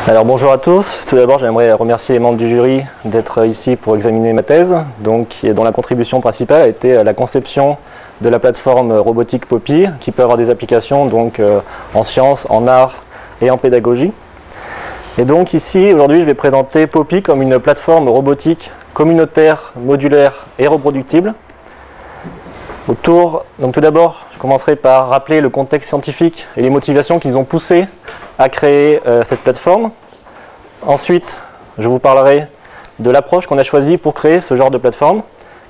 Alors bonjour à tous. Tout d'abord, j'aimerais remercier les membres du jury d'être ici pour examiner ma thèse, dont la contribution principale a été la conception de la plateforme robotique Poppy, qui peut avoir des applications en sciences, en arts et en pédagogie. Et donc ici, aujourd'hui, je vais présenter Poppy comme une plateforme robotique communautaire, modulaire et reproductible. Donc tout d'abord, je commencerai par rappeler le contexte scientifique et les motivations qui nous ont poussé à créer cette plateforme. Ensuite, je vous parlerai de l'approche qu'on a choisie pour créer ce genre de plateforme,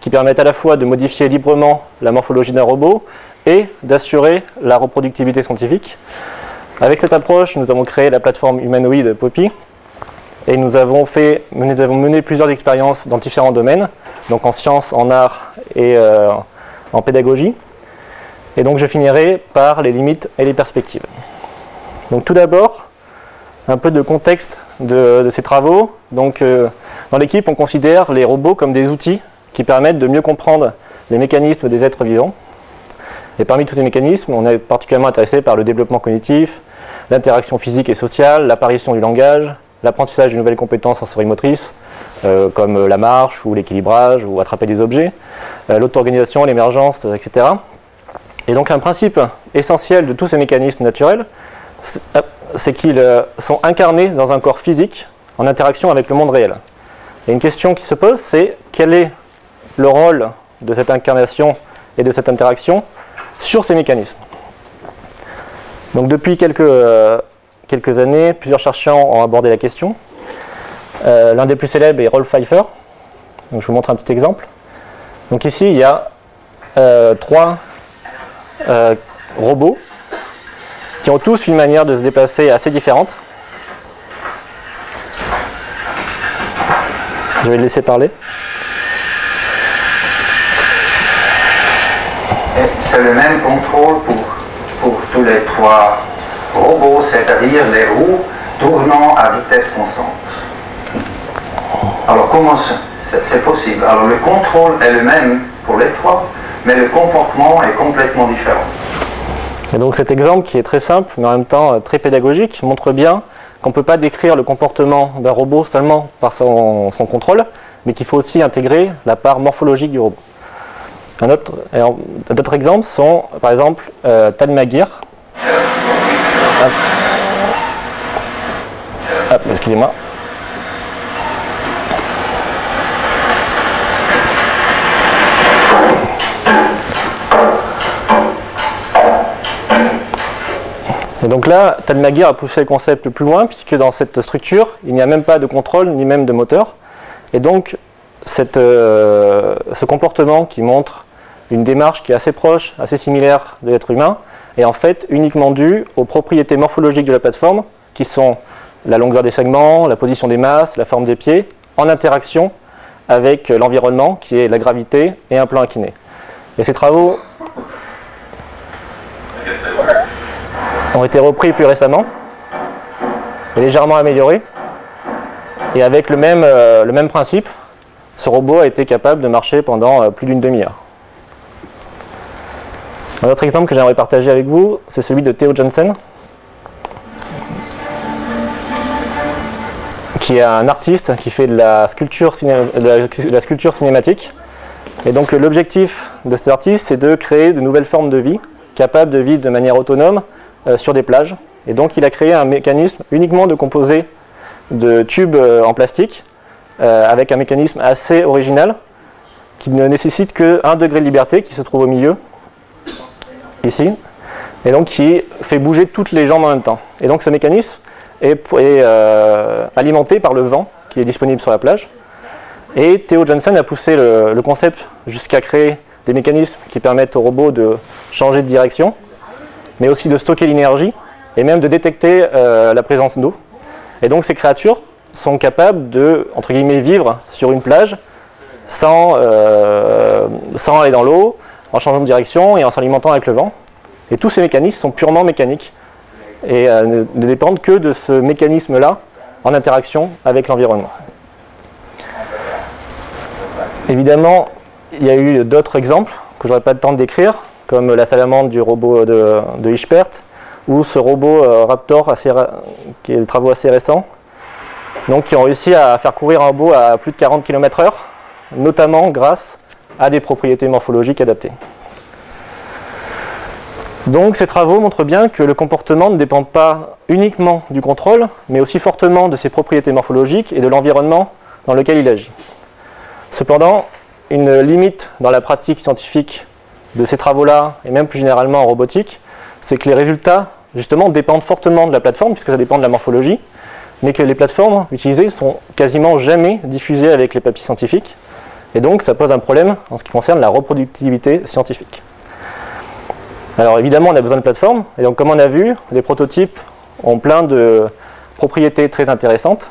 qui permet à la fois de modifier librement la morphologie d'un robot et d'assurer la reproductibilité scientifique. Avec cette approche, nous avons créé la plateforme humanoïde Poppy, et nous avons mené plusieurs expériences dans différents domaines, donc en sciences, en arts et en pédagogie. Et donc je finirai par les limites et les perspectives. Donc tout d'abord, un peu de contexte de ces travaux. Donc dans l'équipe, on considère les robots comme des outils qui permettent de mieux comprendre les mécanismes des êtres vivants. Et parmi tous ces mécanismes, on est particulièrement intéressé par le développement cognitif, l'interaction physique et sociale, l'apparition du langage, l'apprentissage de nouvelles compétences sensorimotrices, comme la marche ou l'équilibrage ou attraper des objets, l'auto-organisation, l'émergence, etc. Et donc un principe essentiel de tous ces mécanismes naturels, c'est qu'ils sont incarnés dans un corps physique en interaction avec le monde réel. Et une question qui se pose, c'est quel est le rôle de cette incarnation et de cette interaction sur ces mécanismes. Donc depuis quelques années, plusieurs chercheurs ont abordé la question. L'un des plus célèbres est Rolf Pfeiffer. Donc je vous montre un petit exemple. Donc ici, il y a trois robots qui ont tous une manière de se déplacer assez différente. Je vais le laisser parler. C'est le même contrôle pour tous les trois robots, c'est-à-dire les roues tournant à vitesse constante. Alors comment c'est possible? Alors le contrôle est le même pour les trois, mais le comportement est complètement différent. Et donc cet exemple, qui est très simple, mais en même temps très pédagogique, montre bien qu'on ne peut pas décrire le comportement d'un robot seulement par son contrôle, mais qu'il faut aussi intégrer la part morphologique du robot. D'autres exemples sont, par exemple, Talmagir. Excusez-moi. Et donc là, Talmagir a poussé le concept plus loin, puisque dans cette structure, il n'y a même pas de contrôle, ni même de moteur. Et donc, ce comportement qui montre une démarche qui est assez proche, assez similaire de l'être humain, est en fait uniquement dû aux propriétés morphologiques de la plateforme, qui sont la longueur des segments, la position des masses, la forme des pieds, en interaction avec l'environnement, qui est la gravité et un plan incliné. Et ces travaux ont été repris plus récemment, et légèrement améliorés, et avec le même principe, ce robot a été capable de marcher pendant plus d'une demi-heure. Un autre exemple que j'aimerais partager avec vous, c'est celui de Theo Jansen, qui est un artiste qui fait de la sculpture cinématique. Et donc l'objectif de cet artiste, c'est de créer de nouvelles formes de vie, capables de vivre de manière autonome sur des plages. Et donc il a créé un mécanisme uniquement de composé de tubes en plastique, avec un mécanisme assez original, qui ne nécessite que 1 degré de liberté, qui se trouve au milieu, ici, et donc qui fait bouger toutes les jambes en même temps. Et donc ce mécanisme est alimenté par le vent qui est disponible sur la plage. Et Theo Jansen a poussé le concept jusqu'à créer des mécanismes qui permettent au robot de changer de direction, mais aussi de stocker l'énergie et même de détecter la présence d'eau. Et donc ces créatures sont capables de, entre guillemets, vivre sur une plage sans aller dans l'eau, en changeant de direction et en s'alimentant avec le vent. Et tous ces mécanismes sont purement mécaniques et ne dépendent que de ce mécanisme-là en interaction avec l'environnement. Évidemment, il y a eu d'autres exemples que je n'aurai pas le temps de décrire, comme la salamandre du robot de Hirschbert, ou ce robot Raptor, qui est des travaux assez récents, donc qui ont réussi à faire courir un robot à plus de 40 km/h, notamment grâce à des propriétés morphologiques adaptées. Donc ces travaux montrent bien que le comportement ne dépend pas uniquement du contrôle, mais aussi fortement de ses propriétés morphologiques et de l'environnement dans lequel il agit. Cependant, une limite dans la pratique scientifique de ces travaux-là, et même plus généralement en robotique, c'est que les résultats, justement, dépendent fortement de la plateforme, puisque ça dépend de la morphologie, mais que les plateformes utilisées sont quasiment jamais diffusées avec les papiers scientifiques, et donc ça pose un problème en ce qui concerne la reproductibilité scientifique. Alors évidemment, on a besoin de plateformes, et donc comme on a vu, les prototypes ont plein de propriétés très intéressantes,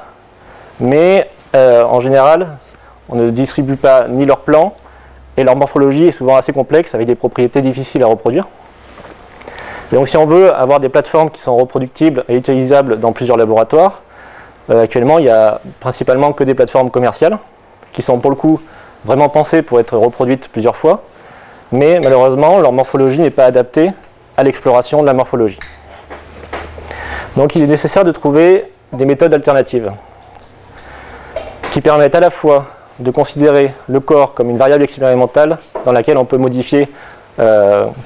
mais en général, on ne distribue pas ni leur plan, et leur morphologie est souvent assez complexe, avec des propriétés difficiles à reproduire. Et donc si on veut avoir des plateformes qui sont reproductibles et utilisables dans plusieurs laboratoires, actuellement il n'y a principalement que des plateformes commerciales, qui sont pour le coup vraiment pensées pour être reproduites plusieurs fois, mais malheureusement leur morphologie n'est pas adaptée à l'exploration de la morphologie. Donc il est nécessaire de trouver des méthodes alternatives qui permettent à la fois de considérer le corps comme une variable expérimentale dans laquelle on peut modifier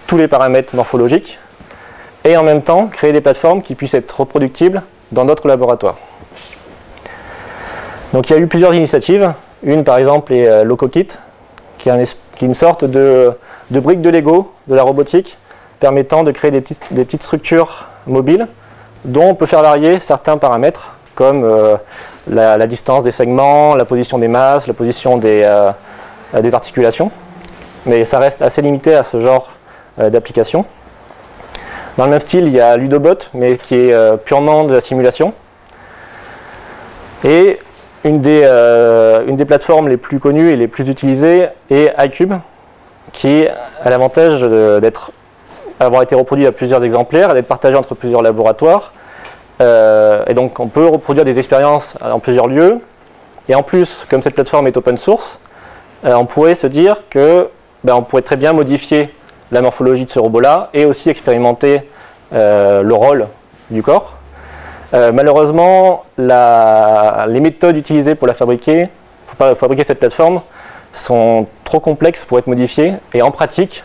tous les paramètres morphologiques et en même temps créer des plateformes qui puissent être reproductibles dans d'autres laboratoires. Donc il y a eu plusieurs initiatives. Une par exemple est LocoKit, qui est une sorte de brique de Lego de la robotique permettant de créer des petites structures mobiles dont on peut faire varier certains paramètres comme la distance des segments, la position des masses, la position des articulations. Mais ça reste assez limité à ce genre d'application. Dans le même style, il y a Ludobot, mais qui est purement de la simulation. Et une des plateformes les plus connues et les plus utilisées est iCube, qui a l'avantage d'avoir été reproduit à plusieurs exemplaires et d'être partagé entre plusieurs laboratoires. Et donc on peut reproduire des expériences en plusieurs lieux. Et en plus, comme cette plateforme est open source, on pourrait se dire que on pourrait très bien modifier la morphologie de ce robot-là et aussi expérimenter le rôle du corps. Malheureusement, les méthodes utilisées pour fabriquer cette plateforme sont trop complexes pour être modifiées. Et en pratique,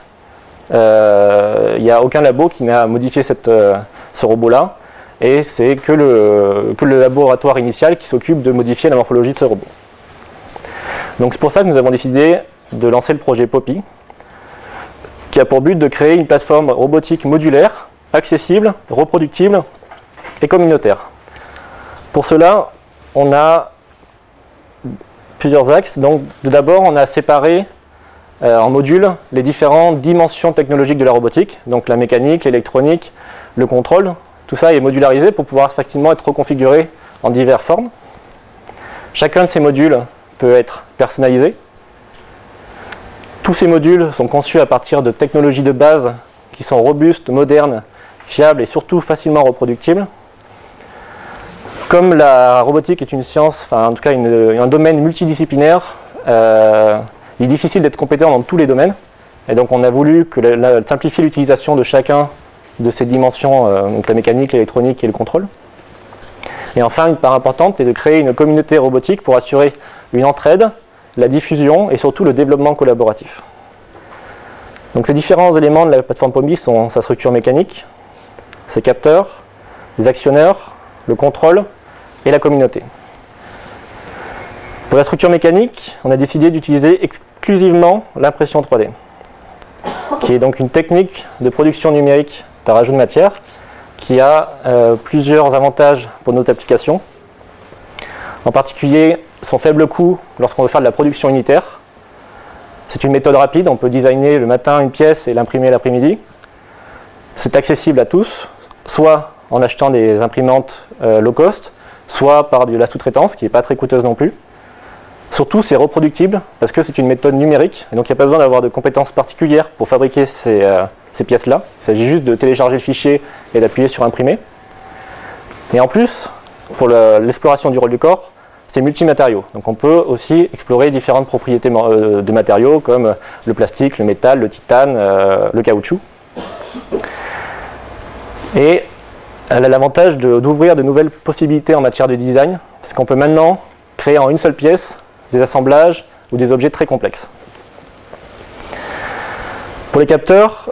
il n'y a aucun labo qui n'a modifié ce robot-là. Et c'est que le laboratoire initial qui s'occupe de modifier la morphologie de ce robot. Donc c'est pour ça que nous avons décidé de lancer le projet Poppy, qui a pour but de créer une plateforme robotique modulaire, accessible, reproductible et communautaire. Pour cela, on a plusieurs axes. Donc tout d'abord, on a séparé en modules les différentes dimensions technologiques de la robotique, donc la mécanique, l'électronique, le contrôle. Tout ça est modularisé pour pouvoir facilement être reconfiguré en diverses formes. Chacun de ces modules peut être personnalisé. Tous ces modules sont conçus à partir de technologies de base qui sont robustes, modernes, fiables et surtout facilement reproductibles. Comme la robotique est une science, enfin en tout cas un domaine multidisciplinaire, il est difficile d'être compétent dans tous les domaines. Et donc on a voulu simplifier l'utilisation de chacun de ces dimensions, donc la mécanique, l'électronique et le contrôle. Et enfin, une part importante est de créer une communauté robotique pour assurer une entraide, la diffusion et surtout le développement collaboratif. Donc ces différents éléments de la plateforme Poppy sont sa structure mécanique, ses capteurs, les actionneurs, le contrôle et la communauté. Pour la structure mécanique, on a décidé d'utiliser exclusivement l'impression 3D, qui est donc une technique de production numérique par ajout de matière qui a plusieurs avantages pour notre application. En particulier, son faible coût lorsqu'on veut faire de la production unitaire. C'est une méthode rapide, on peut designer le matin une pièce et l'imprimer l'après-midi. C'est accessible à tous, soit en achetant des imprimantes low cost, soit par de la sous-traitance qui n'est pas très coûteuse non plus. Surtout, c'est reproductible parce que c'est une méthode numérique, et donc il n'y a pas besoin d'avoir de compétences particulières pour fabriquer ces pièces-là. Il s'agit juste de télécharger le fichier et d'appuyer sur imprimer. Et en plus, pour l'exploration du rôle du corps, c'est multimatériaux. Donc on peut aussi explorer différentes propriétés de matériaux comme le plastique, le métal, le titane, le caoutchouc. Et elle a l'avantage d'ouvrir de nouvelles possibilités en matière de design, c'est qu'on peut maintenant créer en une seule pièce des assemblages ou des objets très complexes. Pour les capteurs,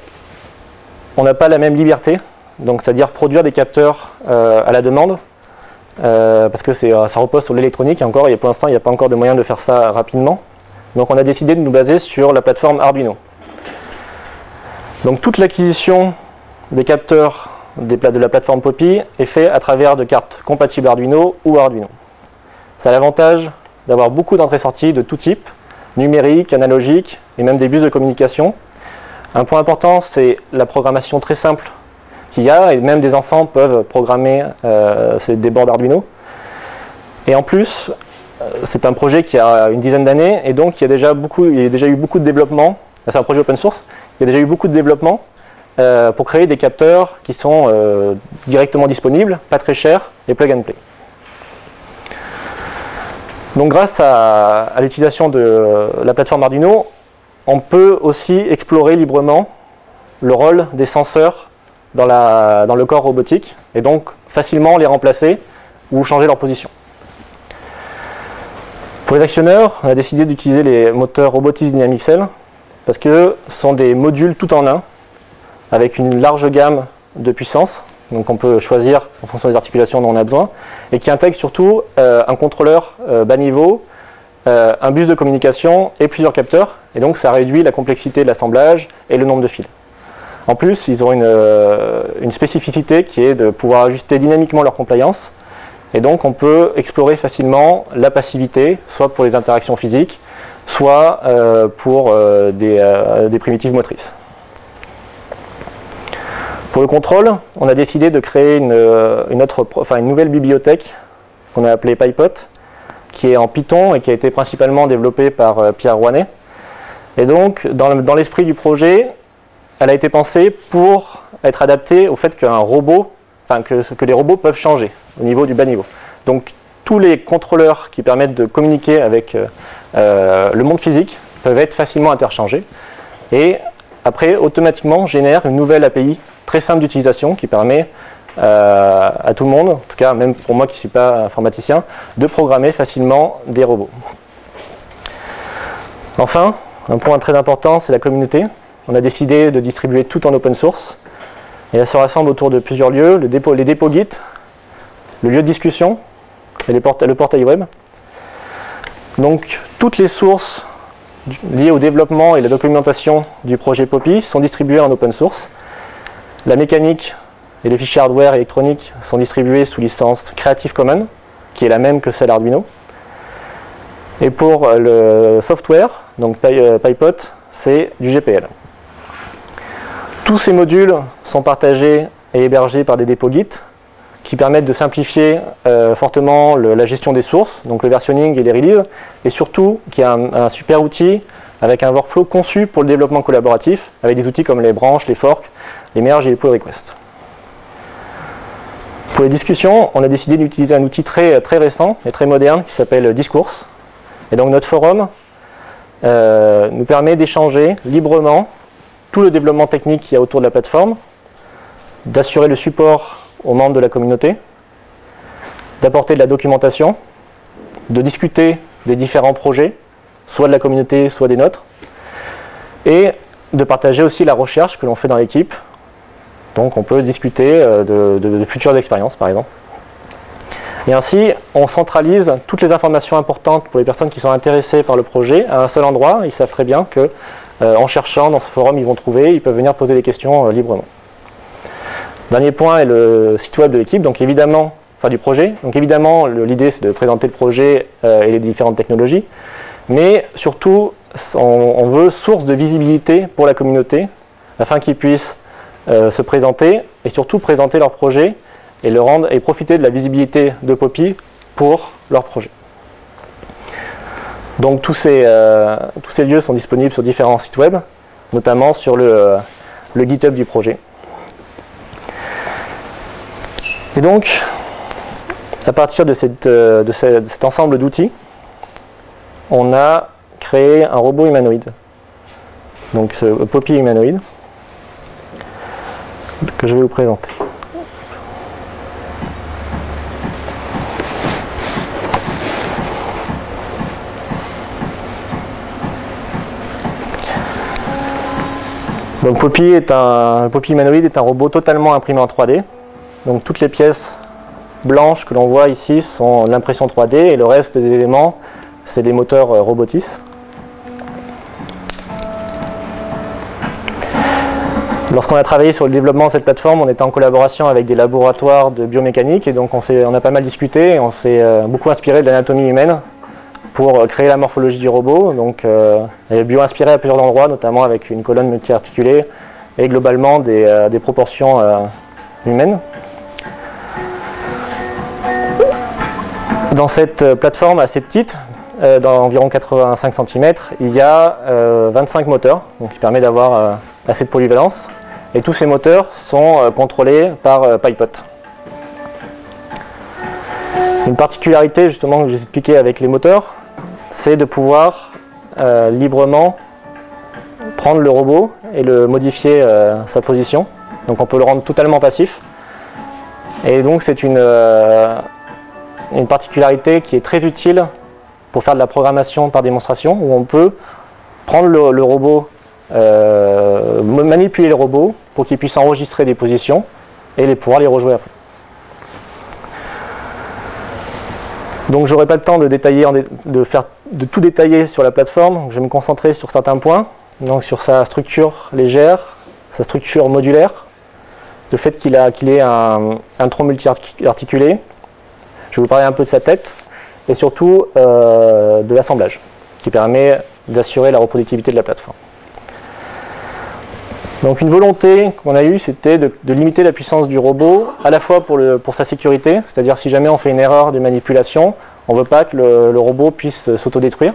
on n'a pas la même liberté, donc c'est-à-dire produire des capteurs à la demande, parce que ça repose sur l'électronique, et encore, pour l'instant, il n'y a pas encore de moyen de faire ça rapidement. Donc on a décidé de nous baser sur la plateforme Arduino. Donc toute l'acquisition des capteurs de la plateforme Poppy est faite à travers de cartes compatibles Arduino ou Arduino. Ça a l'avantage d'avoir beaucoup d'entrées-sorties de tout type, numériques, analogiques, et même des bus de communication. Un point important, c'est la programmation très simple qu'il y a, et même des enfants peuvent programmer des boards Arduino. Et en plus, c'est un projet qui a une dizaine d'années, et donc il y a déjà eu beaucoup de développement. C'est un projet open source. Il y a déjà eu beaucoup de développement pour créer des capteurs qui sont directement disponibles, pas très chers, et plug and play. Donc grâce à l'utilisation de la plateforme Arduino, on peut aussi explorer librement le rôle des senseurs dans le corps robotique, et donc facilement les remplacer ou changer leur position. Pour les actionneurs, on a décidé d'utiliser les moteurs Robotics DynamicCell parce que ce sont des modules tout en un avec une large gamme de puissance, donc on peut choisir en fonction des articulations dont on a besoin, et qui intègre surtout un contrôleur bas niveau, un bus de communication et plusieurs capteurs, et donc ça réduit la complexité de l'assemblage et le nombre de fils. En plus, ils ont une spécificité qui est de pouvoir ajuster dynamiquement leur compliance. Et donc on peut explorer facilement la passivité, soit pour les interactions physiques, soit pour des primitives motrices. Pour le contrôle, on a décidé de créer une nouvelle bibliothèque qu'on a appelée PyPot, qui est en Python et qui a été principalement développée par Pierre Rouanet. Et donc, dans l'esprit du projet, elle a été pensée pour être adaptée au fait qu'un robot, que les robots peuvent changer au niveau du bas niveau. Donc tous les contrôleurs qui permettent de communiquer avec le monde physique peuvent être facilement interchangés et après automatiquement génère une nouvelle API très simple d'utilisation qui permet à tout le monde, en tout cas même pour moi qui ne suis pas informaticien, de programmer facilement des robots. Enfin, un point très important, c'est la communauté. On a décidé de distribuer tout en open source. Et elle se rassemble autour de plusieurs lieux, les dépôts Git, le lieu de discussion et le portail web. Donc toutes les sources liées au développement et la documentation du projet Poppy sont distribuées en open source. La mécanique et les fichiers hardware électroniques sont distribués sous licence Creative Commons, qui est la même que celle Arduino. Et pour le software, donc PyPot, c'est du GPL. Tous ces modules sont partagés et hébergés par des dépôts Git qui permettent de simplifier fortement la gestion des sources, donc le versionning et les releases, et surtout qui est un super outil avec un workflow conçu pour le développement collaboratif, avec des outils comme les branches, les forks, les merges et les pull requests. Pour les discussions, on a décidé d'utiliser un outil très récent et très moderne qui s'appelle Discourse. Et donc notre forum nous permet d'échanger librement tout le développement technique qu'il y a autour de la plateforme, d'assurer le support aux membres de la communauté, d'apporter de la documentation, de discuter des différents projets, soit de la communauté, soit des nôtres, et de partager aussi la recherche que l'on fait dans l'équipe. Donc on peut discuter de futures expériences par exemple. Et ainsi, on centralise toutes les informations importantes pour les personnes qui sont intéressées par le projet à un seul endroit. Ils savent très bien que en cherchant dans ce forum, ils vont trouver, ils peuvent venir poser des questions librement. Dernier point est le site web de l'équipe, donc évidemment, enfin du projet. Donc évidemment, l'idée c'est de présenter le projet et les différentes technologies, mais surtout, on veut source de visibilité pour la communauté, afin qu'ils puissent se présenter et surtout présenter leur projet et profiter de la visibilité de Poppy pour leur projet. Donc tous ces lieux sont disponibles sur différents sites web, notamment sur le GitHub du projet. Et donc, à partir de cet ensemble d'outils, on a créé un robot humanoïde. Donc ce Poppy humanoïde, que je vais vous présenter. Donc Poppy humanoïde est un robot totalement imprimé en 3D. Donc toutes les pièces blanches que l'on voit ici sont l'impression 3D et le reste des éléments, c'est des moteurs Robotis. Lorsqu'on a travaillé sur le développement de cette plateforme, on était en collaboration avec des laboratoires de biomécanique et donc on a pas mal discuté et on s'est beaucoup inspiré de l'anatomie humaine pour créer la morphologie du robot. Donc elle est bio-inspirée à plusieurs endroits, notamment avec une colonne multi-articulée et globalement des proportions humaines. Dans cette plateforme assez petite, d'environ 85 cm, il y a 25 moteurs, donc qui permet d'avoir assez de polyvalence. Et tous ces moteurs sont contrôlés par PyPot. Une particularité justement que j'ai expliqué avec les moteurs, c'est de pouvoir librement prendre le robot et le modifier sa position. Donc on peut le rendre totalement passif. Et donc c'est une particularité qui est très utile pour faire de la programmation par démonstration, où on peut prendre le robot, manipuler le robot pour qu'il puisse enregistrer des positions et pouvoir les rejouer après. Donc j'aurai pas le temps de détailler, de tout détailler sur la plateforme, donc je vais me concentrer sur certains points, donc sur sa structure légère, sa structure modulaire, le fait qu'il ait un tronc multi-articulé. Je vais vous parler un peu de sa tête et surtout de l'assemblage qui permet d'assurer la reproductibilité de la plateforme. Donc une volonté qu'on a eue, c'était de limiter la puissance du robot à la fois pour sa sécurité, c'est-à-dire si jamais on fait une erreur de manipulation, on ne veut pas que le robot puisse s'autodétruire,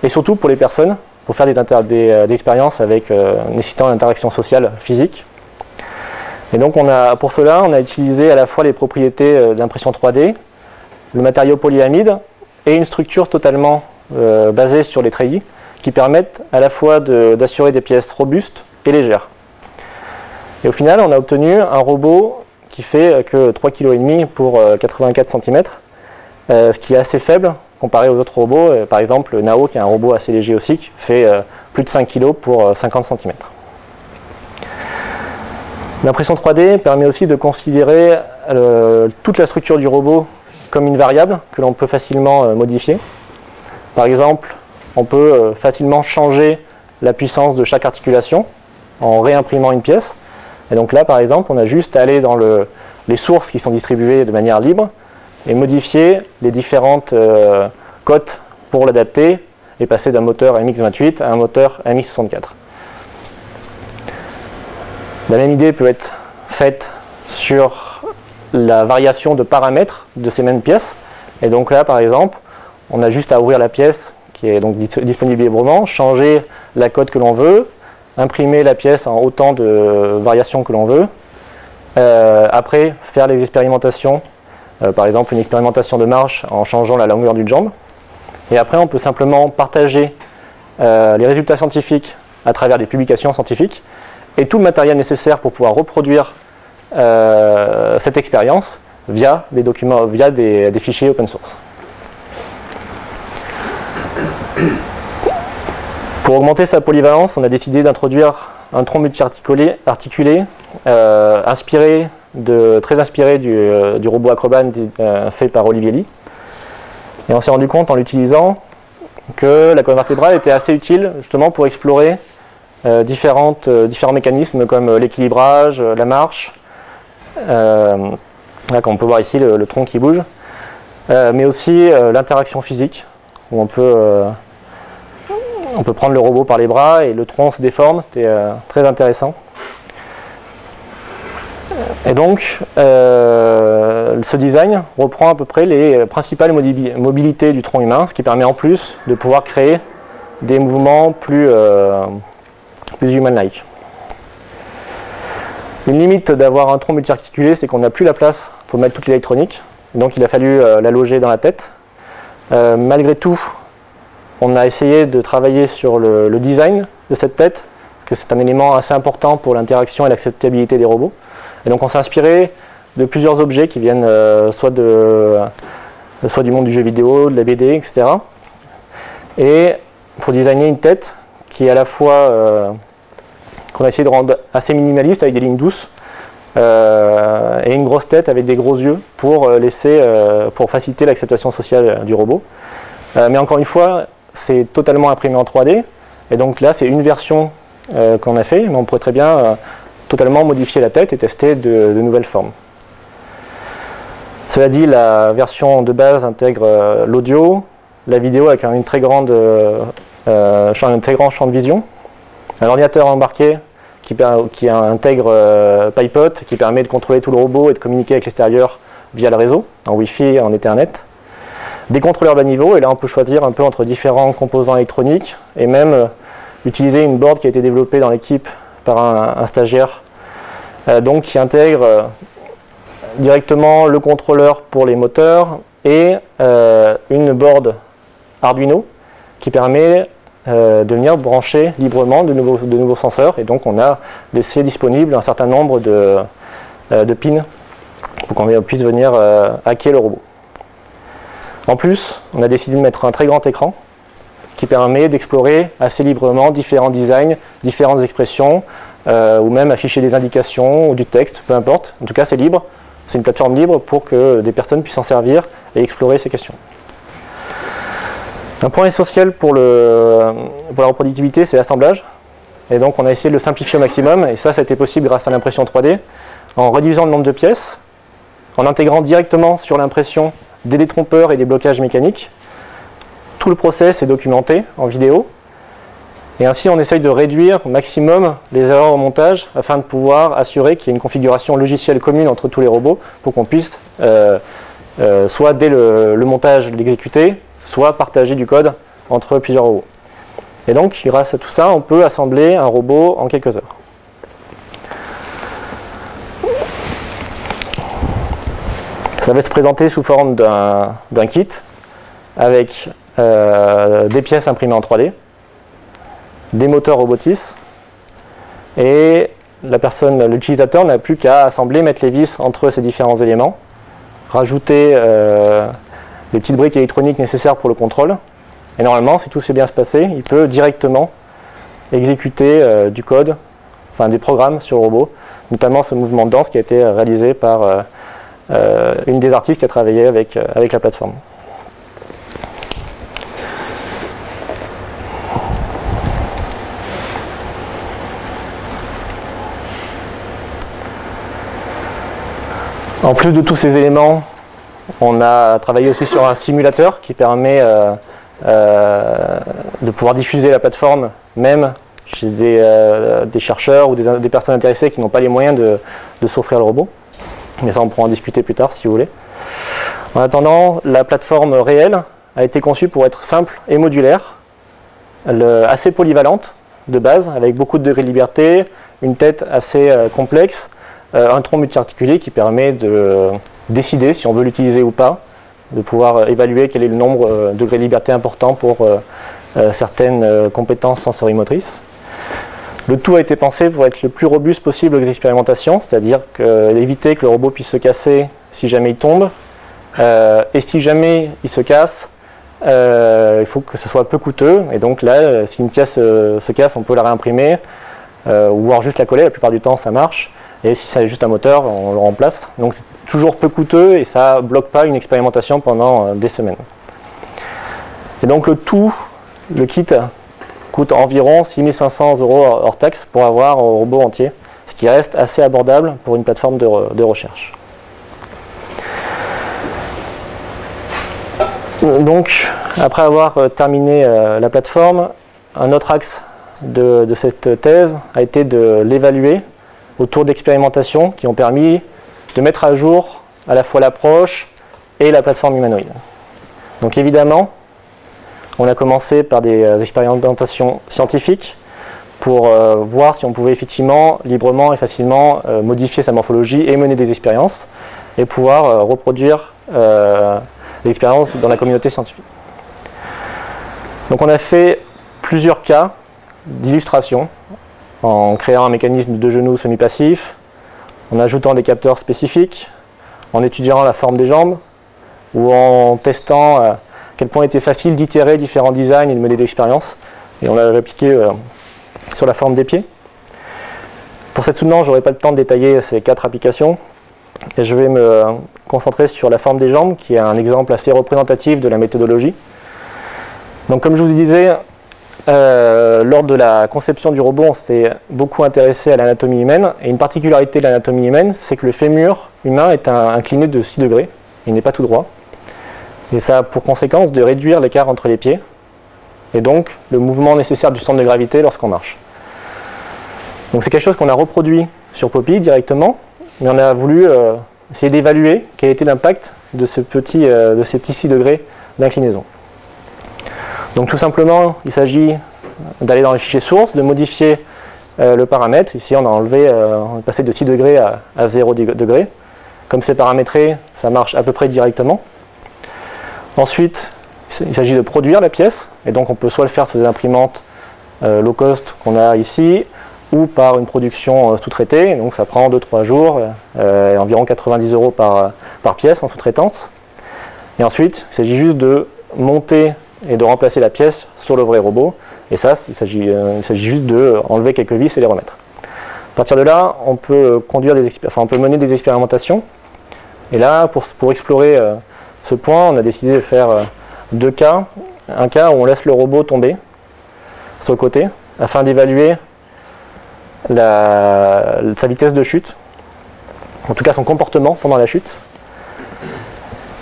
et surtout pour les personnes, pour faire des expériences nécessitant une interaction sociale physique. Et donc pour cela, on a utilisé à la fois les propriétés de l'impression 3D, le matériau polyamide et une structure totalement basée sur les treillis qui permettent à la fois d'assurer des pièces robustes et légères. Et au final, on a obtenu un robot qui fait que 3,5 kg pour 84 cm, ce qui est assez faible comparé aux autres robots. Par exemple, Nao, qui est un robot assez léger aussi, qui fait plus de 5 kg pour 50 cm. L'impression 3D permet aussi de considérer toute la structure du robot comme une variable que l'on peut facilement modifier. Par exemple, on peut facilement changer la puissance de chaque articulation en réimprimant une pièce. Et donc là, par exemple, on a juste à aller dans les sources qui sont distribuées de manière libre et modifier les différentes cotes pour l'adapter et passer d'un moteur MX28 à un moteur MX64. La même idée peut être faite sur la variation de paramètres de ces mêmes pièces. Et donc là, par exemple, on a juste à ouvrir la pièce qui est donc disponible librement, changer la cote que l'on veut, imprimer la pièce en autant de variations que l'on veut. Après, faire les expérimentations, par exemple une expérimentation de marche en changeant la longueur d'une jambe. Et après, on peut simplement partager les résultats scientifiques à travers des publications scientifiques et tout le matériel nécessaire pour pouvoir reproduire cette expérience via des documents, via des fichiers open source. Pour augmenter sa polyvalence, on a décidé d'introduire un tronc multi-articulé, très inspiré du robot Acrobat fait par Olivier Ly. Et on s'est rendu compte en l'utilisant que la colonne vertébrale était assez utile justement pour explorer différents mécanismes comme l'équilibrage, la marche. Là, comme on peut voir ici, le tronc qui bouge, mais aussi l'interaction physique, où on peut prendre le robot par les bras et le tronc se déforme. C'était très intéressant. Et donc, ce design reprend à peu près les principales mobilités du tronc humain, ce qui permet en plus de pouvoir créer des mouvements plus human-like. Une limite d'avoir un tronc multi-articulé, c'est qu'on n'a plus la place pour mettre toute l'électronique. Donc il a fallu la loger dans la tête. Malgré tout, on a essayé de travailler sur le design de cette tête, parce que c'est un élément assez important pour l'interaction et l'acceptabilité des robots. Et donc on s'est inspiré de plusieurs objets qui viennent soit du monde du jeu vidéo, de la BD, etc. Et pour designer une tête qui est à la fois qu'on a essayé de rendre assez minimaliste avec des lignes douces et une grosse tête avec des gros yeux pour faciliter l'acceptation sociale du robot. Mais encore une fois, c'est totalement imprimé en 3D, et donc là c'est une version qu'on a fait, mais on pourrait très bien totalement modifier la tête et tester de nouvelles formes. Cela dit, la version de base intègre l'audio, la vidéo avec un très grand champ de vision, un ordinateur embarqué qui intègre PyPot, qui permet de contrôler tout le robot et de communiquer avec l'extérieur via le réseau, en Wi-Fi et en Ethernet. Des contrôleurs bas niveau, et là on peut choisir un peu entre différents composants électroniques et même utiliser une board qui a été développée dans l'équipe par un stagiaire, donc qui intègre directement le contrôleur pour les moteurs et une board Arduino qui permet de venir brancher librement de nouveaux senseurs, et donc on a laissé disponible un certain nombre de pins pour qu'on puisse venir hacker le robot. En plus, on a décidé de mettre un très grand écran qui permet d'explorer assez librement différents designs, différentes expressions, ou même afficher des indications ou du texte, peu importe. En tout cas, c'est libre. C'est une plateforme libre pour que des personnes puissent s'en servir et explorer ces questions. Un point essentiel pour la reproductibilité, c'est l'assemblage. Et donc on a essayé de le simplifier au maximum, et ça a été possible grâce à l'impression 3D, en réduisant le nombre de pièces, en intégrant directement sur l'impression des détrompeurs et des blocages mécaniques. Tout le process est documenté en vidéo, et ainsi on essaye de réduire au maximum les erreurs au montage afin de pouvoir assurer qu'il y ait une configuration logicielle commune entre tous les robots pour qu'on puisse soit dès le montage l'exécuter, soit partager du code entre plusieurs robots. Et donc grâce à tout ça, on peut assembler un robot en quelques heures. Ça va se présenter sous forme d'un kit avec des pièces imprimées en 3D, des moteurs Robotis, et l'utilisateur n'a plus qu'à assembler, mettre les vis entre ces différents éléments, rajouter les petites briques électroniques nécessaires pour le contrôle, et normalement, si tout s'est bien se passer, il peut directement exécuter du code, enfin des programmes sur le robot, notamment ce mouvement de danse qui a été réalisé par une des artistes qui a travaillé avec la plateforme. En plus de tous ces éléments, on a travaillé aussi sur un simulateur qui permet de pouvoir diffuser la plateforme même chez des chercheurs ou des personnes intéressées qui n'ont pas les moyens de s'offrir le robot. Mais ça, on pourra en discuter plus tard si vous voulez. En attendant, la plateforme réelle a été conçue pour être simple et modulaire, assez polyvalente de base, avec beaucoup de degrés de liberté, une tête assez complexe, un tronc multi-articulé qui permet de décider si on veut l'utiliser ou pas, de pouvoir évaluer quel est le nombre de degrés de liberté important pour certaines compétences sensorimotrices. Le tout a été pensé pour être le plus robuste possible aux expérimentations, c'est-à-dire éviter que le robot puisse se casser si jamais il tombe, et si jamais il se casse, il faut que ce soit peu coûteux, et donc là, si une pièce se casse, on peut la réimprimer, ou alors juste la coller, la plupart du temps ça marche, et si c'est juste un moteur, on le remplace. Donc c'est toujours peu coûteux et ça ne bloque pas une expérimentation pendant des semaines. Et donc le kit coûte environ 6 500 € hors taxe pour avoir un robot entier, ce qui reste assez abordable pour une plateforme de recherche. Donc, après avoir terminé la plateforme, un autre axe de cette thèse a été de l'évaluer autour d'expérimentations qui ont permis de mettre à jour à la fois l'approche et la plateforme humanoïde. Donc évidemment, on a commencé par des expérimentations scientifiques pour voir si on pouvait effectivement librement et facilement modifier sa morphologie et mener des expériences et pouvoir reproduire l'expérience dans la communauté scientifique. Donc on a fait plusieurs cas d'illustration en créant un mécanisme de genou semi-passif, en ajoutant des capteurs spécifiques, en étudiant la forme des jambes ou en testant à quel point il était facile d'itérer différents designs et de mener des expériences. Et on l'a répliqué sur la forme des pieds. Pour cette soutenance, je n'aurai pas le temps de détailler ces 4 applications. Et je vais me concentrer sur la forme des jambes, qui est un exemple assez représentatif de la méthodologie. Donc comme je vous disais, lors de la conception du robot, on s'est beaucoup intéressé à l'anatomie humaine. Et une particularité de l'anatomie humaine, c'est que le fémur humain est incliné de 6 degrés. Il n'est pas tout droit. Et ça a pour conséquence de réduire l'écart entre les pieds. Et donc le mouvement nécessaire du centre de gravité lorsqu'on marche. Donc c'est quelque chose qu'on a reproduit sur Poppy directement. Mais on a voulu essayer d'évaluer quel était l'impact de ces petits 6 degrés d'inclinaison. Donc tout simplement, il s'agit d'aller dans les fichiers sources, de modifier le paramètre. Ici, on a enlevé, on est passé de 6 degrés à 0 degré. Comme c'est paramétré, ça marche à peu près directement. Ensuite, il s'agit de produire la pièce. Et donc on peut soit le faire sur des imprimantes low cost qu'on a ici, ou par une production sous-traitée, donc ça prend 2-3 jours, environ 90 € par pièce en sous-traitance. Et ensuite, il s'agit juste de monter et de remplacer la pièce sur le vrai robot, et ça, il s'agit juste de enlever quelques vis et les remettre. À partir de là, on peut mener des expérimentations, et là, pour explorer ce point, on a décidé de faire 2 cas. Un cas où on laisse le robot tomber sur le côté, afin d'évaluer sa vitesse de chute, en tout cas son comportement pendant la chute.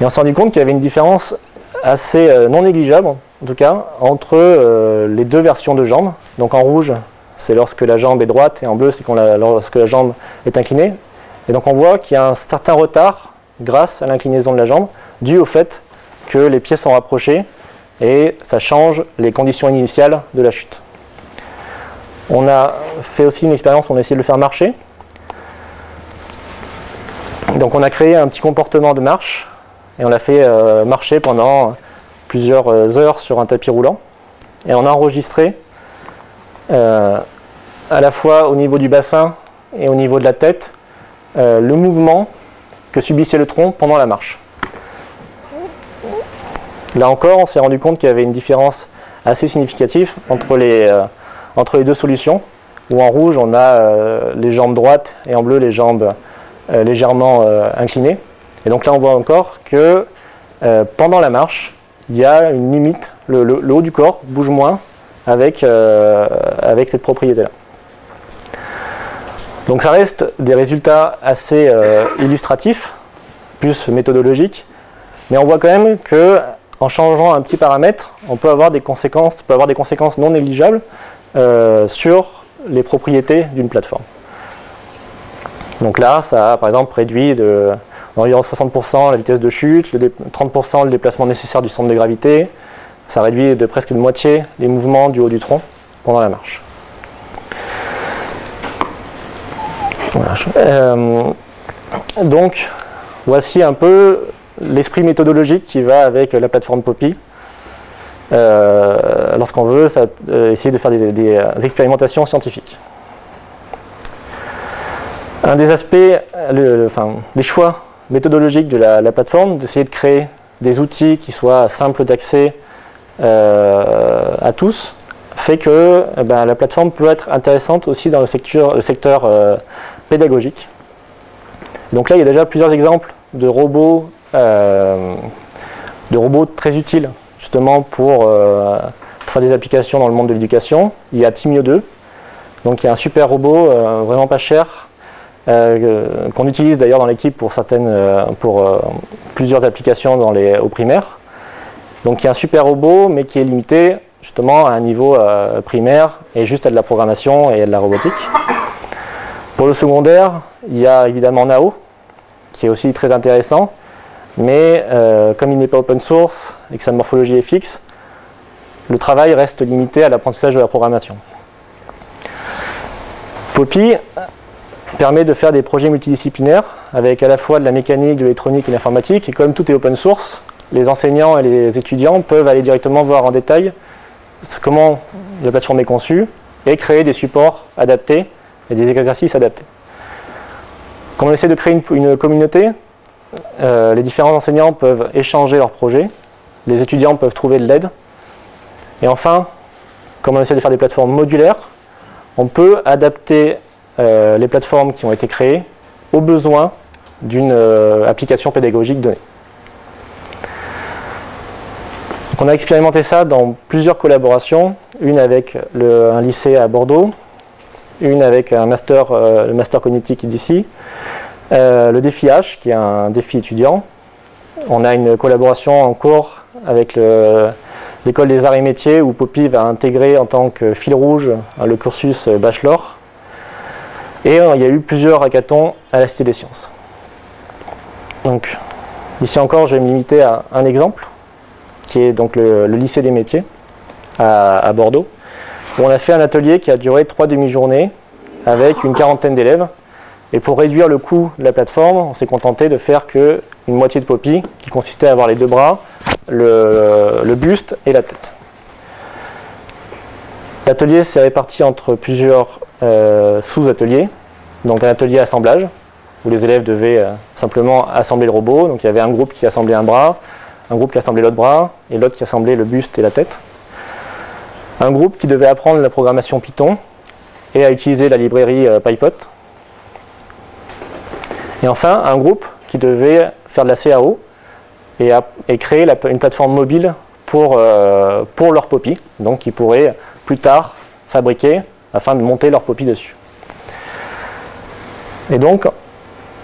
Et on s'est rendu compte qu'il y avait une différence assez non négligeable, en tout cas, entre les 2 versions de jambes. Donc en rouge, c'est lorsque la jambe est droite, et en bleu, c'est lorsque la jambe est inclinée. Et donc on voit qu'il y a un certain retard grâce à l'inclinaison de la jambe, dû au fait que les pieds sont rapprochés, et ça change les conditions initiales de la chute. On a fait aussi une expérience où on a essayé de le faire marcher. Donc on a créé un petit comportement de marche et on l'a fait marcher pendant plusieurs heures sur un tapis roulant. Et on a enregistré à la fois au niveau du bassin et au niveau de la tête le mouvement que subissait le tronc pendant la marche. Là encore, on s'est rendu compte qu'il y avait une différence assez significative entre les 2 solutions, où en rouge on a les jambes droites et en bleu les jambes légèrement inclinées. Et donc là on voit encore que pendant la marche, il y a une limite, le haut du corps bouge moins avec cette propriété-là. Donc ça reste des résultats assez illustratifs, plus méthodologiques, mais on voit quand même que en changeant un petit paramètre, on peut avoir des conséquences non négligeables sur les propriétés d'une plateforme. Donc là, ça a par exemple réduit d'environ 60% la vitesse de chute, 30% le déplacement nécessaire du centre de gravité, ça réduit de presque de moitié les mouvements du haut du tronc pendant la marche. Voilà. Donc, voici un peu l'esprit méthodologique qui va avec la plateforme Poppy. Lorsqu'on veut essayer de faire des expérimentations scientifiques. Un des aspects, les choix méthodologiques de la plateforme, d'essayer de créer des outils qui soient simples d'accès à tous, fait que la plateforme peut être intéressante aussi dans le secteur pédagogique. Donc là, il y a déjà plusieurs exemples de robots très utiles justement pour faire des applications dans le monde de l'éducation. Il y a Timio 2, donc il y a un super robot vraiment pas cher, qu'on utilise d'ailleurs dans l'équipe pour plusieurs applications au primaire. Donc il y a un super robot, mais qui est limité justement à un niveau primaire et juste à de la programmation et à de la robotique. Pour le secondaire, il y a évidemment Nao, qui est aussi très intéressant, mais comme il n'est pas open source et que sa morphologie est fixe, le travail reste limité à l'apprentissage de la programmation. Poppy permet de faire des projets multidisciplinaires avec à la fois de la mécanique, de l'électronique et de l'informatique, et comme tout est open source, les enseignants et les étudiants peuvent aller directement voir en détail comment la plateforme est conçue et créer des supports adaptés et des exercices adaptés. Quand on essaie de créer une communauté, les différents enseignants peuvent échanger leurs projets, les étudiants peuvent trouver de l'aide, et enfin, comme on essaie de faire des plateformes modulaires, on peut adapter les plateformes qui ont été créées aux besoins d'une application pédagogique donnée. Donc on a expérimenté ça dans plusieurs collaborations, une avec un lycée à Bordeaux, une avec le master cognitique d'ici, le défi H qui est un défi étudiant. On a une collaboration en cours avec l'école des arts et métiers où Poppy va intégrer en tant que fil rouge le cursus bachelor. Et il y a eu plusieurs hackathons à la Cité des Sciences. Donc ici encore je vais me limiter à un exemple qui est donc le lycée des métiers à Bordeaux, où on a fait un atelier qui a duré 3 demi-journées avec une quarantaine d'élèves. Et pour réduire le coût de la plateforme, on s'est contenté de faire qu'une moitié de Poppy, qui consistait à avoir les deux bras, le buste et la tête. L'atelier s'est réparti entre plusieurs sous-ateliers. Donc un atelier assemblage, où les élèves devaient simplement assembler le robot. Donc il y avait un groupe qui assemblait un bras, un groupe qui assemblait l'autre bras, et l'autre qui assemblait le buste et la tête. Un groupe qui devait apprendre la programmation Python et à utiliser la librairie PyPot. Et enfin, un groupe qui devait faire de la CAO et créer une plateforme mobile pour leur Poppy, donc qu'ils pourraient plus tard fabriquer afin de monter leur Poppy dessus. Et donc,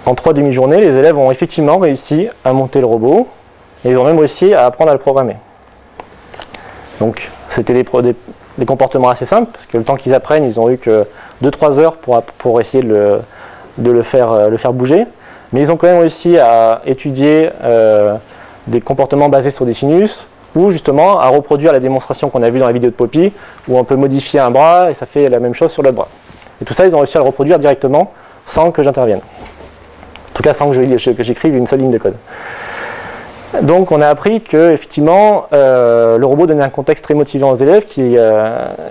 en 3 demi-journées, les élèves ont effectivement réussi à monter le robot et ils ont même réussi à apprendre à le programmer. Donc, c'était des comportements assez simples, parce que le temps qu'ils apprennent, ils ont eu que 2-3 heures pour essayer de le faire bouger. Mais ils ont quand même réussi à étudier des comportements basés sur des sinus, ou justement à reproduire la démonstration qu'on a vue dans la vidéo de Poppy, où on peut modifier un bras et ça fait la même chose sur l'autre bras. Et tout ça, ils ont réussi à le reproduire directement, sans que j'intervienne. En tout cas, sans que j'écrive une seule ligne de code. Donc on a appris que effectivement le robot donnait un contexte très motivant aux élèves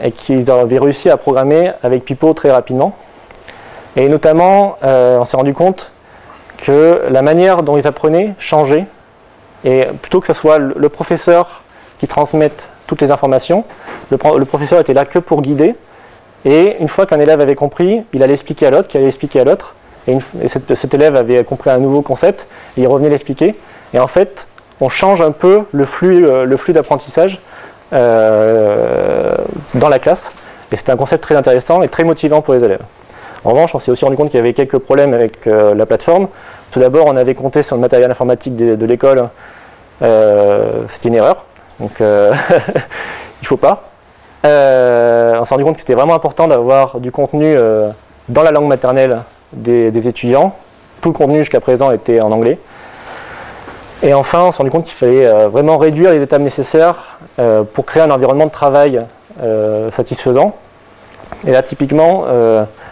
et qu'ils avaient réussi à programmer avec Pipo très rapidement. Et notamment, on s'est rendu compte que la manière dont ils apprenaient changeait. Et plutôt que ce soit le professeur qui transmette toutes les informations, le professeur était là que pour guider. Et une fois qu'un élève avait compris, il allait expliquer à l'autre, qui allait expliquer à l'autre. Et cet élève avait compris un nouveau concept et il revenait l'expliquer. Et en fait, on change un peu le flux d'apprentissage dans la classe. Et c'est un concept très intéressant et très motivant pour les élèves. En revanche, on s'est aussi rendu compte qu'il y avait quelques problèmes avec la plateforme. Tout d'abord, on avait compté sur le matériel informatique de l'école. C'était une erreur. Donc, il ne faut pas. On s'est rendu compte que c'était vraiment important d'avoir du contenu dans la langue maternelle des étudiants. Tout le contenu jusqu'à présent était en anglais. Et enfin, on s'est rendu compte qu'il fallait vraiment réduire les étapes nécessaires pour créer un environnement de travail satisfaisant. Et là, typiquement,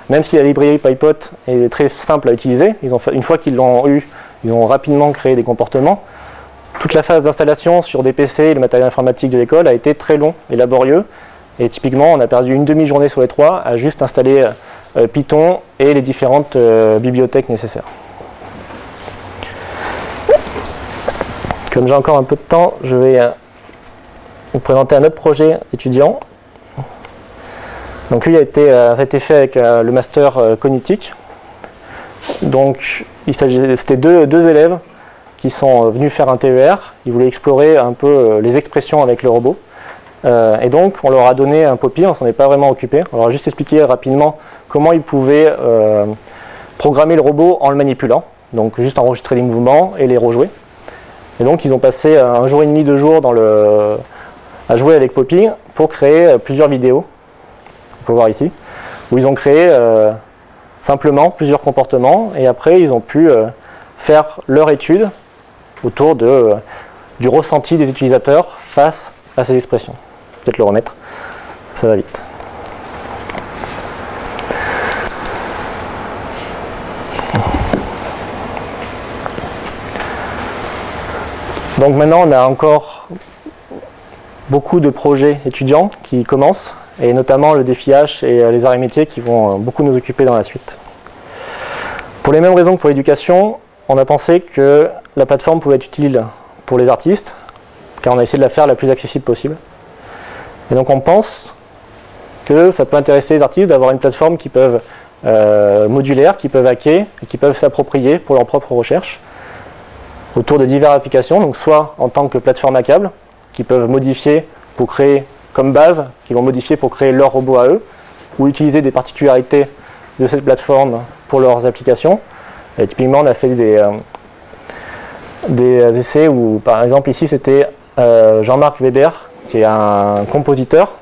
même si la librairie PyPot est très simple à utiliser, une fois qu'ils l'ont eu, ils ont rapidement créé des comportements. Toute la phase d'installation sur des PC et le matériel informatique de l'école a été très long et laborieux. Et typiquement, on a perdu une demi-journée sur les 3 à juste installer Python et les différentes bibliothèques nécessaires. Comme j'ai encore un peu de temps, je vais vous présenter un autre projet étudiant. Donc lui, ça a été fait avec le master cognitique. Donc c'était deux élèves qui sont venus faire un TER. Ils voulaient explorer un peu les expressions avec le robot. Et donc on leur a donné un Poppy, on s'en est pas vraiment occupé. On leur a juste expliqué rapidement comment ils pouvaient programmer le robot en le manipulant. Donc juste enregistrer les mouvements et les rejouer. Et donc ils ont passé 1 jour et demi, 2 jours à jouer avec Poppy pour créer plusieurs vidéos. On peut voir ici, où ils ont créé simplement plusieurs comportements et après ils ont pu faire leur étude autour du ressenti des utilisateurs face à ces expressions. Peut-être le remettre, ça va vite. Donc maintenant on a encore beaucoup de projets étudiants qui commencent, et notamment le défi H et les arts et métiers qui vont beaucoup nous occuper dans la suite. Pour les mêmes raisons que pour l'éducation, on a pensé que la plateforme pouvait être utile pour les artistes, car on a essayé de la faire la plus accessible possible. Et donc on pense que ça peut intéresser les artistes d'avoir une plateforme qu'ils peuvent modulaires qui peuvent hacker et qui peuvent s'approprier pour leurs propres recherches autour de diverses applications, donc soit en tant que plateforme à câble, qui peuvent modifier pour créer comme base, qui vont modifier pour créer leur robot à eux, ou utiliser des particularités de cette plateforme pour leurs applications. Et typiquement, on a fait des essais où, par exemple, ici, c'était Jean-Marc Weber, qui est un compositeur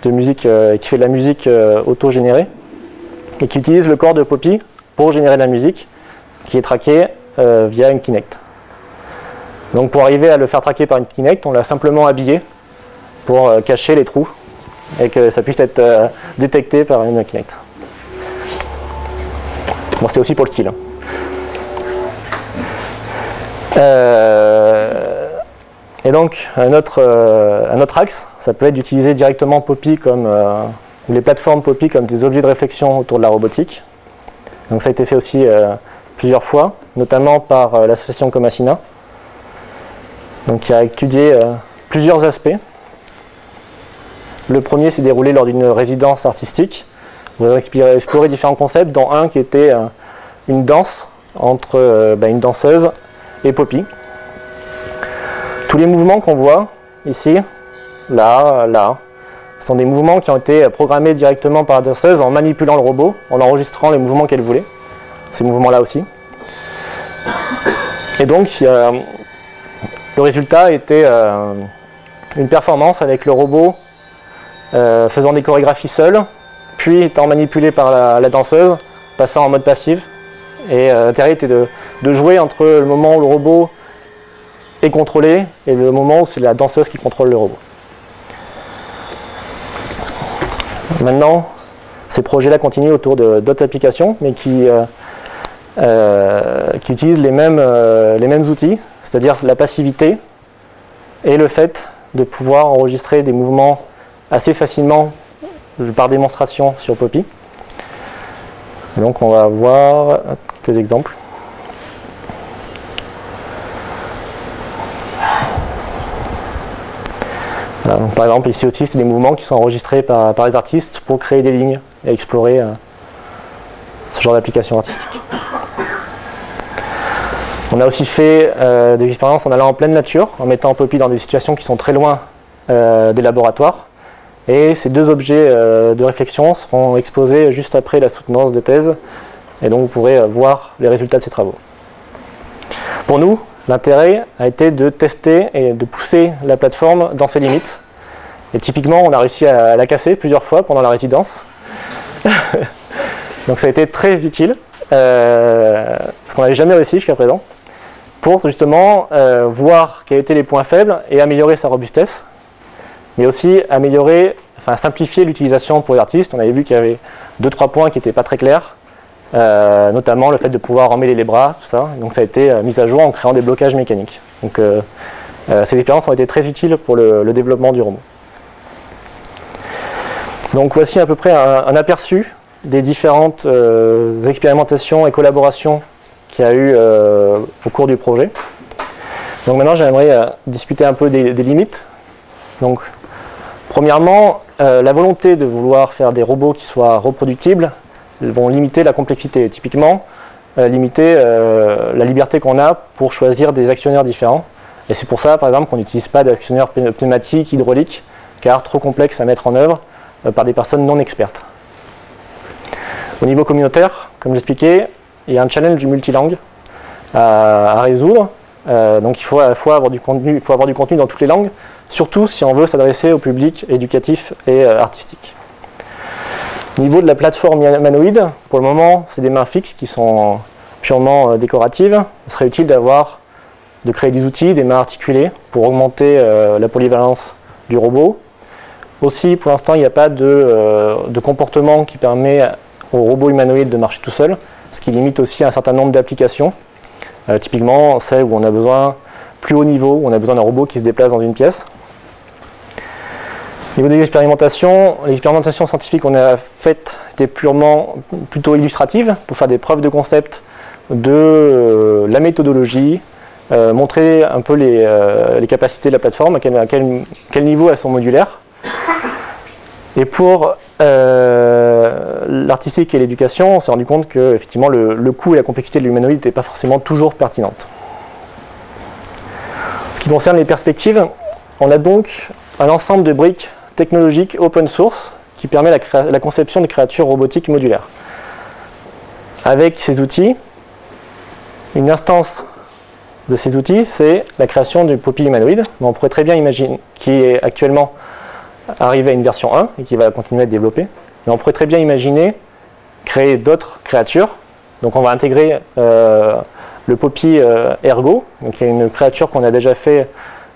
de musique, qui fait de la musique auto-générée, et qui utilise le corps de Poppy pour générer de la musique, qui est traquée via une Kinect. Donc pour arriver à le faire traquer par une Kinect, on l'a simplement habillé pour cacher les trous et que ça puisse être détecté par une Kinect. Bon, c'était aussi pour le style. Et donc un autre axe, ça peut être d'utiliser directement Poppy comme, ou les plateformes Poppy comme des objets de réflexion autour de la robotique. Donc ça a été fait aussi plusieurs fois, notamment par l'association Comasina, donc qui a étudié plusieurs aspects. Le premier s'est déroulé lors d'une résidence artistique. Nous avons exploré différents concepts, dont un qui était une danse entre une danseuse et Poppy. Tous les mouvements qu'on voit ici, là, là, sont des mouvements qui ont été programmés directement par la danseuse en manipulant le robot, en enregistrant les mouvements qu'elle voulait. Ces mouvements-là aussi. Et donc, le résultat était une performance avec le robot faisant des chorégraphies seul, puis étant manipulé par la danseuse, passant en mode passif. Et l'intérêt était de jouer entre le moment où le robot est contrôlé et le moment où c'est la danseuse qui contrôle le robot. Maintenant, ces projets-là continuent autour d'autres applications, mais qui utilisent les mêmes outils, c'est-à-dire la passivité et le fait de pouvoir enregistrer des mouvements assez facilement par démonstration sur Poppy. Donc on va voir quelques exemples. Voilà, donc par exemple ici aussi c'est des mouvements qui sont enregistrés par les artistes pour créer des lignes et explorer ce genre d'application artistique. On a aussi fait des expériences en allant en pleine nature, en mettant Poppy dans des situations qui sont très loin des laboratoires. Et ces deux objets de réflexion seront exposés juste après la soutenance de thèse. Et donc vous pourrez voir les résultats de ces travaux. Pour nous, l'intérêt a été de tester et de pousser la plateforme dans ses limites. Et typiquement, on a réussi à la casser plusieurs fois pendant la résidence. Donc ça a été très utile, parce qu'on n'avait jamais réussi jusqu'à présent, pour justement voir quels étaient les points faibles et améliorer sa robustesse, mais aussi simplifier l'utilisation pour les artistes. On avait vu qu'il y avait 2-3 points qui n'étaient pas très clairs, notamment le fait de pouvoir emmêler les bras, tout ça. Donc ça a été mis à jour en créant des blocages mécaniques. Donc ces expériences ont été très utiles pour le développement du robot. Donc voici à peu près un aperçu des différentes expérimentations et collaborations qu'il y a eu au cours du projet. Donc maintenant j'aimerais discuter un peu des limites. Donc premièrement, la volonté de vouloir faire des robots qui soient reproductibles vont limiter la complexité. Typiquement, limiter la liberté qu'on a pour choisir des actionnaires différents. Et c'est pour ça, par exemple, qu'on n'utilise pas d'actionneurs pneumatiques, hydrauliques, car trop complexe à mettre en œuvre par des personnes non expertes. Au niveau communautaire, comme j'expliquais, il y a un challenge du multilangue à résoudre. Donc il faut à la fois avoir du contenu dans toutes les langues, surtout si on veut s'adresser au public éducatif et artistique. Au niveau de la plateforme humanoïde, pour le moment, c'est des mains fixes qui sont purement décoratives. Il serait utile de créer des outils, des mains articulées, pour augmenter la polyvalence du robot. Aussi, pour l'instant, il n'y a pas de comportement qui permet au robot humanoïde de marcher tout seul, ce qui limite aussi un certain nombre d'applications. Typiquement, celle où on a besoin, plus haut niveau, où on a besoin d'un robot qui se déplace dans une pièce. Au niveau des expérimentations, les expérimentations scientifiques qu'on a faites étaient plutôt illustratives, pour faire des preuves de concept de la méthodologie, montrer un peu les capacités de la plateforme, à quel niveau elles sont modulaires. Et pour l'artistique et l'éducation, on s'est rendu compte que effectivement, le coût et la complexité de l'humanoïde n'étaient pas forcément toujours pertinentes. En ce qui concerne les perspectives, on a donc un ensemble de briques technologiques open source qui permet la conception de créatures robotiques modulaires. Avec ces outils, une instance de ces outils, c'est la création du Poppy humanoïde. On pourrait très bien imaginer, qui est actuellement arrivé à une version 1 et qui va continuer à être développée. Mais on pourrait très bien imaginer créer d'autres créatures. Donc on va intégrer le Poppy Ergo, donc qui est une créature qu'on a déjà fait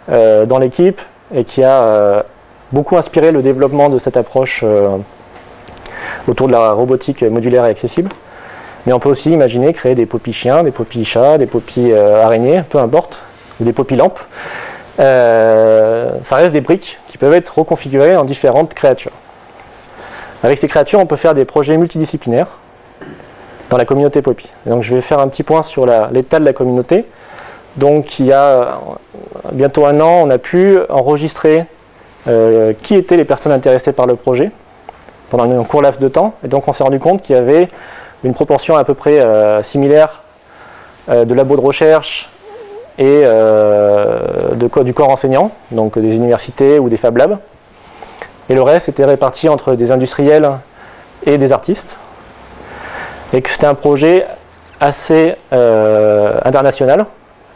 dans l'équipe et qui a beaucoup inspiré le développement de cette approche autour de la robotique modulaire et accessible. Mais on peut aussi imaginer créer des Poppy chiens, des Poppy chats, des Poppy araignées, peu importe, ou des Poppy lampes. Ça reste des briques qui peuvent être reconfigurées en différentes créatures. Avec ces créatures, on peut faire des projets multidisciplinaires dans la communauté Poppy. Et donc je vais faire un petit point sur l'état de la communauté. Donc il y a bientôt un an, on a pu enregistrer qui étaient les personnes intéressées par le projet pendant un court laps de temps. Et donc on s'est rendu compte qu'il y avait une proportion à peu près similaire de labos de recherche et du corps enseignant, donc des universités ou des Fab Labs. Et le reste était réparti entre des industriels et des artistes. Et que c'était un projet assez international,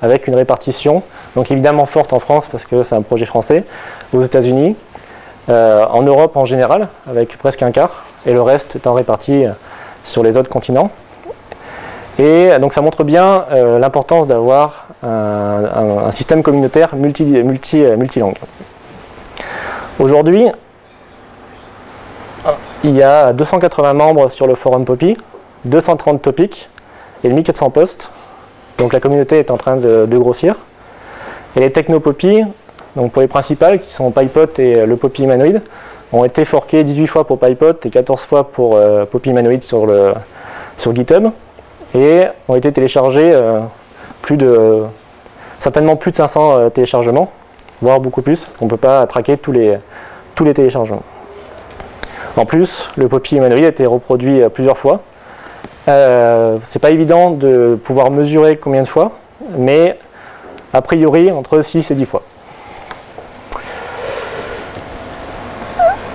avec une répartition, donc évidemment forte en France parce que c'est un projet français, aux États-Unis, en Europe en général, avec presque un quart, et le reste étant réparti sur les autres continents. Et donc ça montre bien l'importance d'avoir un système communautaire multilangue. Aujourd'hui, il y a 280 membres sur le forum Poppy, 230 topics et 1400 posts. Donc la communauté est en train de grossir. Et les techno-Poppy, donc pour les principales, qui sont PyPot et le Poppy humanoïde, ont été forkés 18 fois pour PyPot et 14 fois pour Poppy humanoïde sur GitHub. Et ont été téléchargés certainement plus de 500 téléchargements, voire beaucoup plus. On ne peut pas traquer tous les téléchargements. En plus, le Poppy humanoïde a été reproduit plusieurs fois. C'est pas évident de pouvoir mesurer combien de fois, mais a priori entre 6 et 10 fois.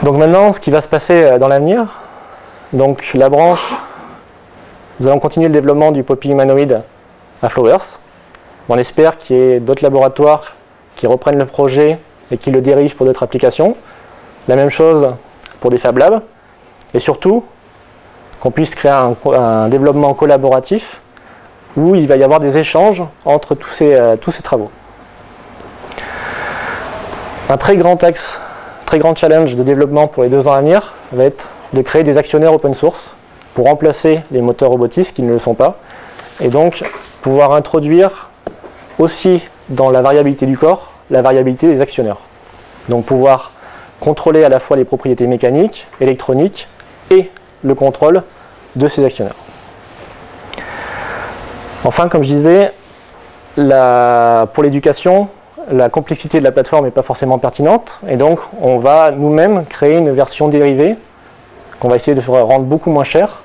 Donc maintenant, ce qui va se passer dans l'avenir, donc la branche, nous allons continuer le développement du Poppy humanoïde à Flowers. On espère qu'il y ait d'autres laboratoires qui reprennent le projet et qui le dirigent pour d'autres applications. La même chose pour des Fab Labs. Et surtout, qu'on puisse créer un développement collaboratif où il va y avoir des échanges entre tous ces travaux. Un très grand axe, très grand challenge de développement pour les 2 ans à venir va être de créer des actionnaires open source pour remplacer les moteurs robotistes qui ne le sont pas, et donc pouvoir introduire aussi dans la variabilité du corps, la variabilité des actionneurs. Donc pouvoir contrôler à la fois les propriétés mécaniques, électroniques et le contrôle de ces actionneurs. Enfin, comme je disais, pour l'éducation, la complexité de la plateforme n'est pas forcément pertinente, et donc on va nous-mêmes créer une version dérivée qu'on va essayer de rendre beaucoup moins chère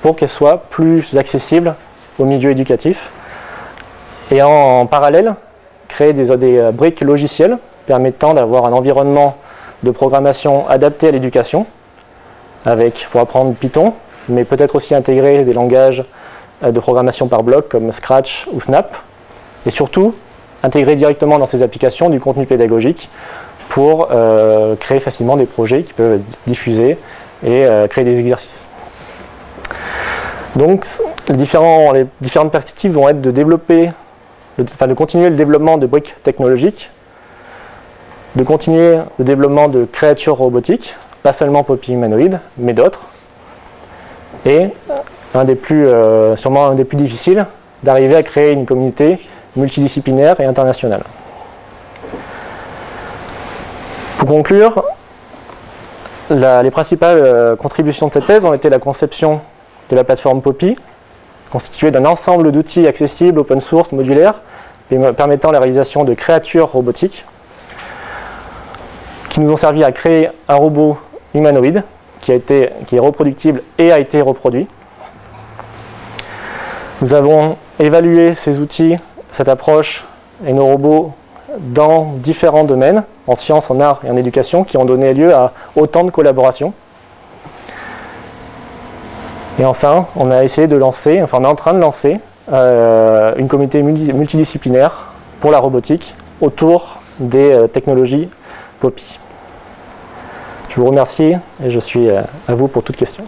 pour qu'elle soit plus accessible au milieu éducatif. Et en parallèle, créer des briques logicielles permettant d'avoir un environnement de programmation adapté à l'éducation, pour apprendre Python, mais peut-être aussi intégrer des langages de programmation par bloc comme Scratch ou Snap, et surtout intégrer directement dans ces applications du contenu pédagogique pour créer facilement des projets qui peuvent être diffusés et créer des exercices. Donc les différentes perspectives vont être de continuer le développement de briques technologiques, de continuer le développement de créatures robotiques, pas seulement Poppy humanoïde, mais d'autres. Et sûrement un des plus difficiles, d'arriver à créer une communauté multidisciplinaire et internationale. Pour conclure, les principales contributions de cette thèse ont été la conception de la plateforme Poppy, constituée d'un ensemble d'outils accessibles, open source, modulaires, permettant la réalisation de créatures robotiques, qui nous ont servi à créer un robot humanoïde qui est reproductible et a été reproduit. Nous avons évalué ces outils, cette approche et nos robots dans différents domaines, en sciences, en arts et en éducation, qui ont donné lieu à autant de collaborations. Et enfin, on a essayé de lancer, enfin on est en train de lancer une communauté multidisciplinaire pour la robotique autour des technologies POPI. Je vous remercie et je suis à vous pour toute question.